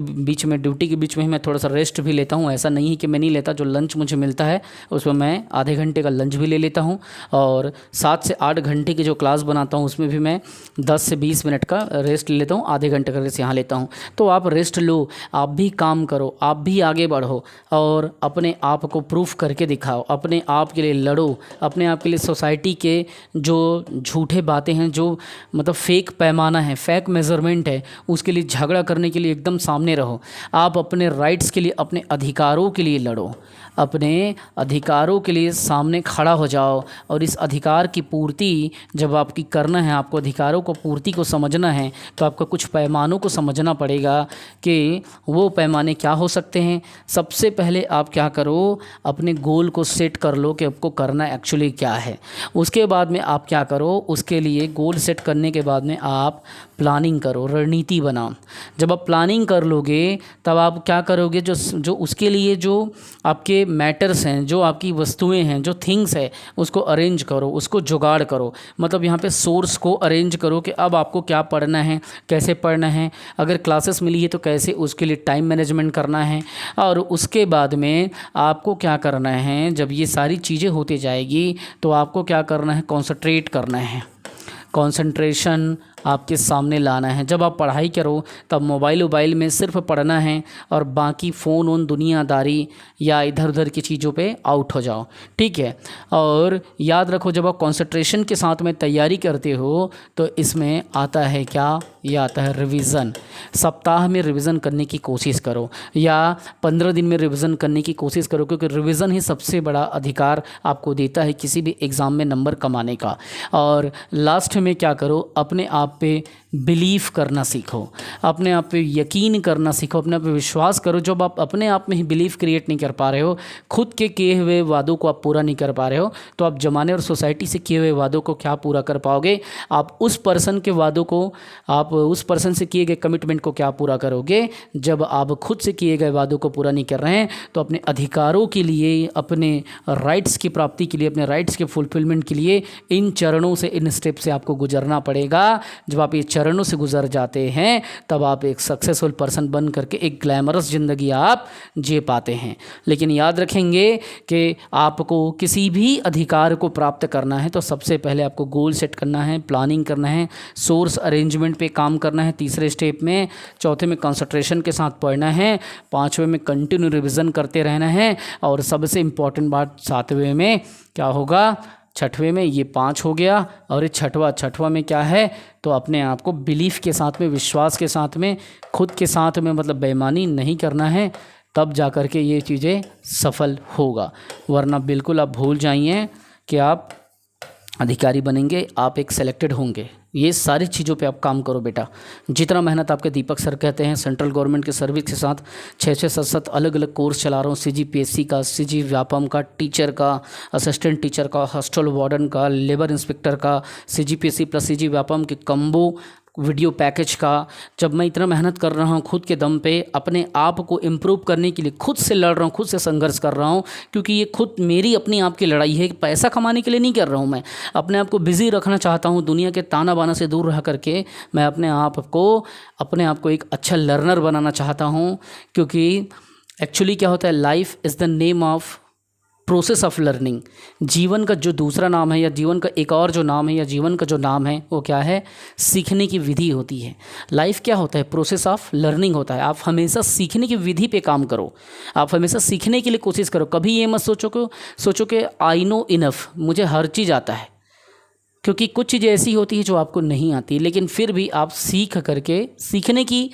बीच में ड्यूटी के बीच में ही मैं थोड़ा सा रेस्ट भी लेता हूँ। ऐसा नहीं है कि मैं नहीं लेता, जो लंच मुझे मिलता है उसमें मैं आधे घंटे का लंच भी ले लेता हूँ। और 7 से 8 घंटे की जो क्लास बनाता हूँ उसमें भी मैं 10 से 20 मिनट का रेस्ट ले लेता हूँ, आधे घंटे का रेस्ट यहाँ लेता हूँ। तो आप रेस्ट लो, आप भी काम करो, आप भी आगे बढ़ो और अपने आप को प्रूफ करके दिखाओ, अपने आप के लिए लड़ो, अपने आप के लिए सोसाइटी के जो झूठे बातें हैं, जो मतलब फेक पैमाना है, फेक मेज़रमेंट है, उसके लिए झगड़ा करने के लिए एकदम सामने रहो। आप अपने राइट्स के लिए, अपने अधिकारों के लिए लड़ो, अपने अधिकारों के लिए सामने खड़ा हो जाओ। और इस अधिकार की पूर्ति जब आपकी करना है, आपको अधिकारों को पूर्ति को समझना है, तो आपको कुछ पैमानों को समझना पड़ेगा कि वो पैमाने क्या हो सकते हैं। सबसे पहले आप क्या करो, अपने गोल को सेट कर लो कि आपको करना एक्चुअली क्या है। उसके बाद में आप क्या करो, उसके लिए गोल सेट करने के बाद में आप प्लानिंग करो, रणनीति बनाओ। जब आप प्लानिंग कर लोगे तब आप क्या करोगे, जो उसके लिए जो आपके मैटर्स हैं, जो आपकी वस्तुएं हैं, जो थिंग्स है, उसको अरेंज करो, उसको जुगाड़ करो। मतलब यहाँ पे सोर्स को अरेंज करो कि अब आपको क्या पढ़ना है, कैसे पढ़ना है, अगर क्लासेस मिली है तो कैसे उसके लिए टाइम मैनेजमेंट करना है। और उसके बाद में आपको क्या करना है, जब ये सारी चीज़ें होती जाएगी तो आपको क्या करना है, कॉन्सेंट्रेट करना है, कंसंट्रेशन आपके सामने लाना है। जब आप पढ़ाई करो तब मोबाइल में सिर्फ पढ़ना है और बाकी फ़ोन ऑन दुनियादारी या इधर उधर की चीज़ों पे आउट हो जाओ, ठीक है। और याद रखो, जब आप कंसंट्रेशन के साथ में तैयारी करते हो तो इसमें आता है क्या, ये आता है रिवीज़न। सप्ताह में रिवीज़न करने की कोशिश करो या 15 दिन में रिवीज़न करने की कोशिश करो, क्योंकि रिवीज़न ही सबसे बड़ा अधिकार आपको देता है किसी भी एग्ज़ाम में नंबर कमाने का। और लास्ट में क्या करो, अपने आप पे बिलीव करना सीखो, अपने आप पे यकीन करना सीखो, अपने आप पे विश्वास करो। जब आप अपने आप में ही बिलीव क्रिएट नहीं कर पा रहे हो, खुद के किए हुए वादों को आप पूरा नहीं कर पा रहे हो, तो आप ज़माने और सोसाइटी से किए हुए वादों को क्या पूरा कर पाओगे। आप उस पर्सन के वादों को, आप उस पर्सन से किए गए कमिटमेंट को क्या पूरा करोगे। जब आप खुद से किए गए वादों को पूरा नहीं कर रहे हैं तो अपने अधिकारों के लिए, अपने राइट्स की प्राप्ति के लिए, अपने राइट्स के फुलफिलमेंट के लिए इन चरणों से, इन स्टेप से आपको गुजरना पड़ेगा। जब आप ये चरणों से गुजर जाते हैं तब आप एक सक्सेसफुल पर्सन बन करके एक ग्लैमरस ज़िंदगी आप जी पाते हैं। लेकिन याद रखेंगे कि आपको किसी भी अधिकार को प्राप्त करना है तो सबसे पहले आपको गोल सेट करना है, प्लानिंग करना है, सोर्स अरेंजमेंट पे काम करना है तीसरे स्टेप में, चौथे में कंसंट्रेशन के साथ पढ़ना है, पाँचवें में कंटिन्यू रिवीजन करते रहना है, और सबसे इम्पॉर्टेंट बात सातवें में क्या होगा, छठवें में, ये 5 हो गया। और ये छठवा में क्या है, तो अपने आप को बिलीफ के साथ में, विश्वास के साथ में, खुद के साथ में, मतलब बेईमानी नहीं करना है, तब जा कर के ये चीज़ें सफल होगा। वरना बिल्कुल आप भूल जाइए कि आप अधिकारी बनेंगे, आप एक सेलेक्टेड होंगे। ये सारी चीज़ों पे आप काम करो बेटा। जितना मेहनत आपके दीपक सर कहते हैं, सेंट्रल गवर्नमेंट के सर्विस के साथ 6-6, 7-7 अलग अलग कोर्स चला रहा हूँ, CGPSC का, CG व्यापम का, टीचर का, असिस्टेंट टीचर का, हॉस्टल वार्डन का, लेबर इंस्पेक्टर का, CGPSC प्लस CG व्यापम के कम्बो वीडियो पैकेज का। जब मैं इतना मेहनत कर रहा हूँ खुद के दम पे, अपने आप को इम्प्रूव करने के लिए खुद से लड़ रहा हूँ, खुद से संघर्ष कर रहा हूँ, क्योंकि ये खुद मेरी अपनी आप की लड़ाई है। पैसा कमाने के लिए नहीं कर रहा हूँ, मैं अपने आप को बिज़ी रखना चाहता हूँ, दुनिया के ताना बाना से दूर रह करके मैं अपने आप को एक अच्छा लर्नर बनाना चाहता हूँ। क्योंकि एक्चुअली क्या होता है, life is the name of process of learning. जीवन का जो दूसरा नाम है, या जीवन का एक और जो नाम है, या जीवन का जो नाम है, वो क्या है, सीखने की विधि होती है। लाइफ क्या होता है, प्रोसेस ऑफ लर्निंग होता है। आप हमेशा सीखने की विधि पे काम करो, आप हमेशा सीखने के लिए कोशिश करो। कभी ये मत सोचो कि आई नो इनफ, मुझे हर चीज़ आता है, क्योंकि कुछ चीज़ें ऐसी होती है जो आपको नहीं आती, लेकिन फिर भी आप सीख करके, सीखने की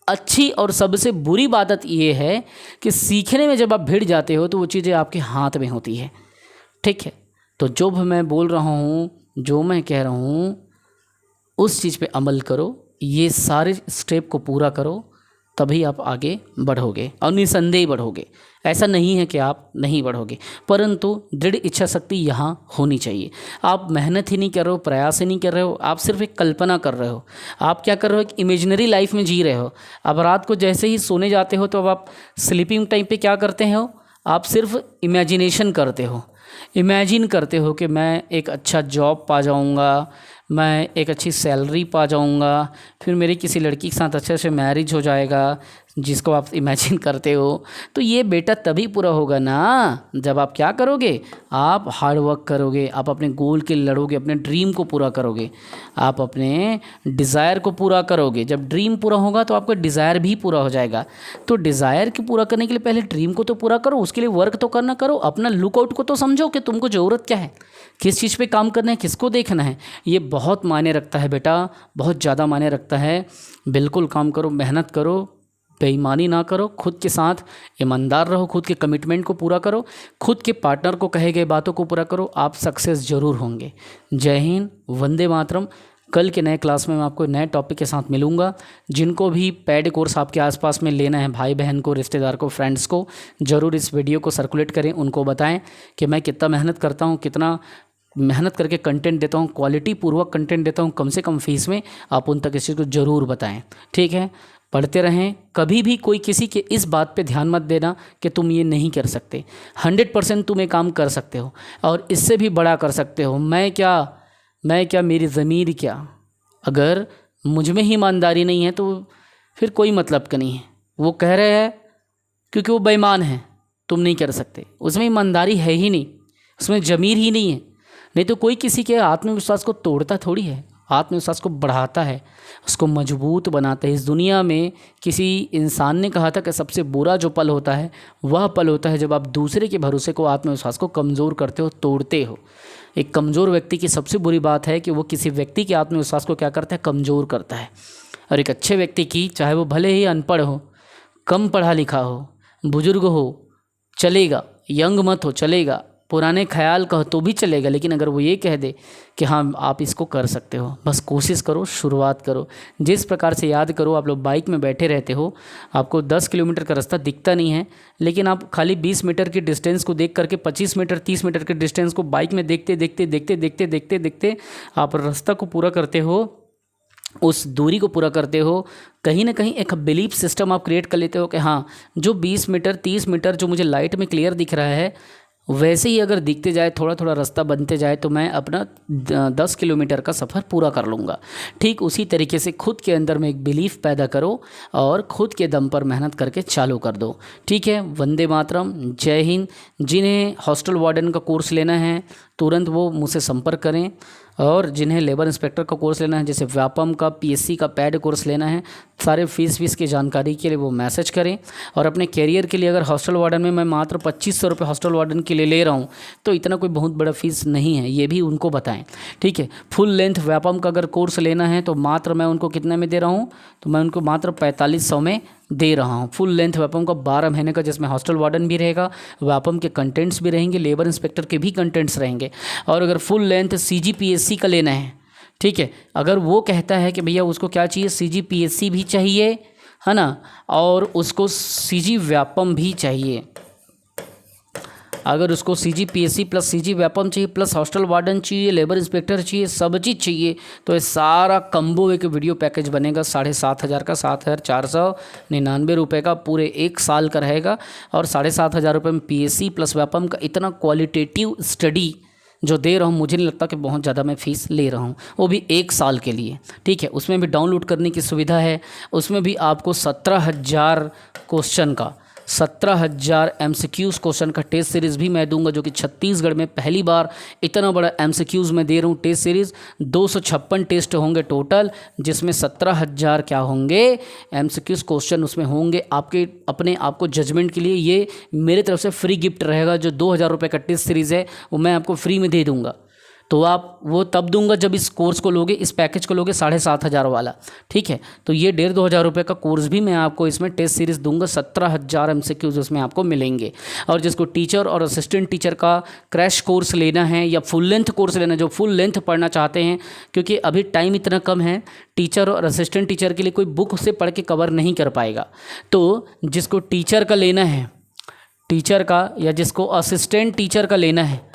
अच्छी और सबसे बुरी बात ये है कि सीखने में जब आप भिड़ जाते हो तो वो चीज़ें आपके हाथ में होती है, ठीक है। तो जो भी मैं बोल रहा हूँ, जो मैं कह रहा हूँ, उस चीज़ पे अमल करो, ये सारे स्टेप को पूरा करो, तभी आप आगे बढ़ोगे और निसंदेह बढ़ोगे। ऐसा नहीं है कि आप नहीं बढ़ोगे, परंतु दृढ़ इच्छा शक्ति यहाँ होनी चाहिए। आप मेहनत ही नहीं कर रहे हो, प्रयास ही नहीं कर रहे हो, आप सिर्फ एक कल्पना कर रहे हो। आप क्या कर रहे हो, एक इमेजिनरी लाइफ में जी रहे हो। अब रात को जैसे ही सोने जाते हो तो अब आप स्लीपिंग टाइम पे क्या करते हो, आप सिर्फ इमेजिनेशन करते हो। इमेजिन करते हो कि मैं एक अच्छा जॉब पा जाऊंगा, मैं एक अच्छी सैलरी पा जाऊंगा, फिर मेरी किसी लड़की के साथ अच्छे से मैरिज हो जाएगा, जिसको आप इमेजिन करते हो, तो ये बेटा तभी पूरा होगा ना जब आप क्या करोगे, आप हार्ड वर्क करोगे, आप अपने गोल के लड़ोगे, अपने ड्रीम को पूरा करोगे, आप अपने डिज़ायर को पूरा करोगे। जब ड्रीम पूरा होगा तो आपका डिज़ायर भी पूरा हो जाएगा। तो डिज़ायर को पूरा करने के लिए पहले ड्रीम को तो पूरा करो, उसके लिए वर्क तो करना करो, अपना लुकआउट को तो समझो कि तुमको ज़रूरत क्या है, किस चीज़ पे काम करना है, किसको देखना है। ये बहुत मायने रखता है बेटा, बहुत ज़्यादा मायने रखता है। बिल्कुल काम करो, मेहनत करो, बेईमानी ना करो, खुद के साथ ईमानदार रहो, खुद के कमिटमेंट को पूरा करो, खुद के पार्टनर को कहे गए बातों को पूरा करो, आप सक्सेस ज़रूर होंगे। जय हिंद, वंदे मातरम। कल के नए क्लास में मैं आपको नए टॉपिक के साथ मिलूंगा। जिनको भी पेड कोर्स आपके आसपास में लेना है, भाई बहन को, रिश्तेदार को, फ्रेंड्स को, ज़रूर इस वीडियो को सर्कुलेट करें, उनको बताएं कि मैं कितना मेहनत करता हूँ, कितना मेहनत करके कंटेंट देता हूँ, क्वालिटी पूर्वक कंटेंट देता हूँ, कम से कम फीस में। आप उन तक इस चीज़ को ज़रूर बताएं, ठीक है। पढ़ते रहें, कभी भी कोई किसी के इस बात पे ध्यान मत देना कि तुम ये नहीं कर सकते। 100% तुम ये काम कर सकते हो और इससे भी बड़ा कर सकते हो। मैं क्या मेरी ज़मीर क्या, अगर मुझ में ही ईमानदारी नहीं है तो फिर कोई मतलब का नहीं है। वो कह रहे हैं क्योंकि वो बेईमान है, तुम नहीं कर सकते। उसमें ईमानदारी है ही नहीं, उसमें ज़मीर ही नहीं है। नहीं तो कोई किसी के आत्मविश्वास को तोड़ता थोड़ी है, आत्मविश्वास को बढ़ाता है, उसको मजबूत बनाता है। इस दुनिया में किसी इंसान ने कहा था कि सबसे बुरा जो पल होता है वह पल होता है जब आप दूसरे के भरोसे को, आत्मविश्वास को कमज़ोर करते हो, तोड़ते हो। एक कमज़ोर व्यक्ति की सबसे बुरी बात है कि वो किसी व्यक्ति के आत्मविश्वास को क्या करता है, कमज़ोर करता है। और एक अच्छे व्यक्ति की, चाहे वो भले ही अनपढ़ हो, कम पढ़ा लिखा हो, बुजुर्ग हो, चलेगा, यंग मत हो, चलेगा, पुराने ख्याल कहो तो भी चलेगा, लेकिन अगर वो ये कह दे कि हाँ आप इसको कर सकते हो, बस कोशिश करो, शुरुआत करो। जिस प्रकार से याद करो, आप लोग बाइक में बैठे रहते हो, आपको 10 किलोमीटर का रास्ता दिखता नहीं है, लेकिन आप खाली 20 मीटर की डिस्टेंस को देख करके 25 मीटर 30 मीटर के डिस्टेंस को बाइक में देखते देखते देखते देखते देखते देखते आप रास्ता को पूरा करते हो, उस दूरी को पूरा करते हो। कहीं ना कहीं एक बिलीफ सिस्टम आप क्रिएट कर लेते हो कि हाँ जो 20 मीटर 30 मीटर जो मुझे लाइट में क्लियर दिख रहा है, वैसे ही अगर दिखते जाए, थोड़ा थोड़ा रास्ता बनते जाए, तो मैं अपना 10 किलोमीटर का सफ़र पूरा कर लूँगा। ठीक उसी तरीके से खुद के अंदर में एक बिलीफ पैदा करो और ख़ुद के दम पर मेहनत करके चालू कर दो, ठीक है। वंदे मातरम, जय हिंद। जिन्हें हॉस्टल वार्डन का कोर्स लेना है तुरंत वो मुझसे संपर्क करें, और जिन्हें लेबर इंस्पेक्टर का कोर्स लेना है, जैसे व्यापम का, पीएससी का पैड कोर्स लेना है, सारे फीस की जानकारी के लिए वो मैसेज करें। और अपने कैरियर के लिए अगर हॉस्टल वार्डन में मैं मात्र 2500 रुपये हॉस्टल वार्डन के लिए ले रहा हूँ तो इतना कोई बहुत बड़ा फीस नहीं है, ये भी उनको बताएं, ठीक है। फुल लेंथ व्यापम का अगर कोर्स लेना है तो मात्र मैं उनको कितने में दे रहा हूँ, तो मैं उनको मात्र 4500 में दे रहा हूँ। फुल लेंथ व्यापम का 12 महीने का, जिसमें हॉस्टल वार्डन भी रहेगा, व्यापम के कंटेंट्स भी रहेंगे, लेबर इंस्पेक्टर के भी कंटेंट्स रहेंगे। और अगर फुल लेंथ CGPSC का लेना है, ठीक है, अगर वो कहता है कि भैया उसको क्या चाहिए, CGPSC भी चाहिए, है ना, और उसको CG व्यापम भी चाहिए, अगर उसको CGPSC प्लस CG व्यापम चाहिए, प्लस हॉस्टल वार्डन चाहिए, लेबर इंस्पेक्टर चाहिए, सब चीज़ चाहिए, तो ये सारा कम्बो एक वीडियो पैकेज बनेगा 7,500 का, 7,499 रुपये का, पूरे 1 साल का रहेगा। और 7,500 रुपये में PSC प्लस व्यापम का इतना क्वालिटेटिव स्टडी जो दे रहा हूँ, मुझे नहीं लगता कि बहुत ज़्यादा मैं फ़ीस ले रहा हूँ, वो भी 1 साल के लिए, ठीक है। उसमें भी डाउनलोड करने की सुविधा है, उसमें भी आपको 17,000 क्वेश्चन का, 17,000 MCQs क्वेश्चन का टेस्ट सीरीज़ भी मैं दूंगा, जो कि छत्तीसगढ़ में पहली बार इतना बड़ा MCQs मैं दे रहा हूँ टेस्ट सीरीज़। 256 टेस्ट होंगे टोटल, जिसमें 17,000 क्या होंगे, MCQs क्वेश्चन उसमें होंगे आपके अपने आप को जजमेंट के लिए। ये मेरे तरफ से फ्री गिफ्ट रहेगा, जो 2,000 रुपये का टेस्ट सीरीज़ है वो मैं आपको फ्री में दे दूँगा। तो आप वो तब दूंगा जब इस कोर्स को लोगे, इस पैकेज को लोगे 7,500 वाला, ठीक है। तो ये 1,500 रुपये का कोर्स भी मैं आपको इसमें टेस्ट सीरीज़ दूंगा, 17,000 MCQs उसमें आपको मिलेंगे। और जिसको टीचर और असिस्टेंट टीचर का क्रैश कोर्स लेना है या फुल लेंथ कोर्स लेना है, जो फुल लेंथ पढ़ना चाहते हैं, क्योंकि अभी टाइम इतना कम है, टीचर और असिस्टेंट टीचर के लिए कोई बुक से पढ़ के कवर नहीं कर पाएगा। तो जिसको टीचर का लेना है, टीचर का, या जिसको असिस्टेंट टीचर का लेना है,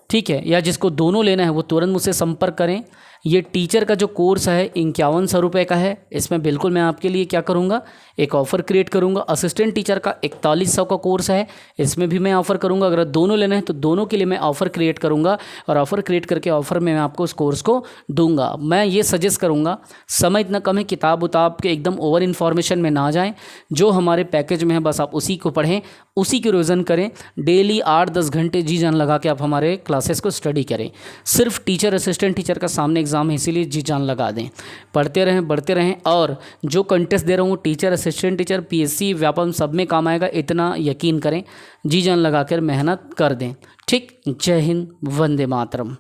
ठीक है, या जिसको दोनों लेना है, वो तुरंत मुझसे संपर्क करें। ये टीचर का जो कोर्स है 5100 रुपये का है। इसमें बिल्कुल मैं आपके लिए क्या करूँगा, एक ऑफ़र क्रिएट करूँगा। असिस्टेंट टीचर का 4100 का कोर्स है, इसमें भी मैं ऑफ़र करूँगा। अगर दोनों लेना है तो दोनों के लिए मैं ऑफ़र क्रिएट करूँगा, और ऑफ़र क्रिएट करके ऑफ़र में मैं आपको उस कोर्स को दूंगा। मैं ये सजेस्ट करूँगा, समय इतना कम है, किताब उताब के एकदम ओवर इन्फॉर्मेशन में ना जाएँ। जो हमारे पैकेज में है बस आप उसी को पढ़ें, उसी की रिविज़न करें। डेली 8-10 घंटे जी जान लगा के आप हमारे क्लासेस को स्टडी करें। सिर्फ टीचर असिस्टेंट टीचर का सामने एग्ज़ाम है, इसीलिए जी जान लगा दें, पढ़ते रहें, बढ़ते रहें। और जो कंटेस्ट दे रहा हूँ teacher assistant teacher PSC Vyapam सब में काम आएगा, इतना यकीन करें। जी जान लगा कर मेहनत कर दें। ठीक। जय हिंद, वंदे मातरम।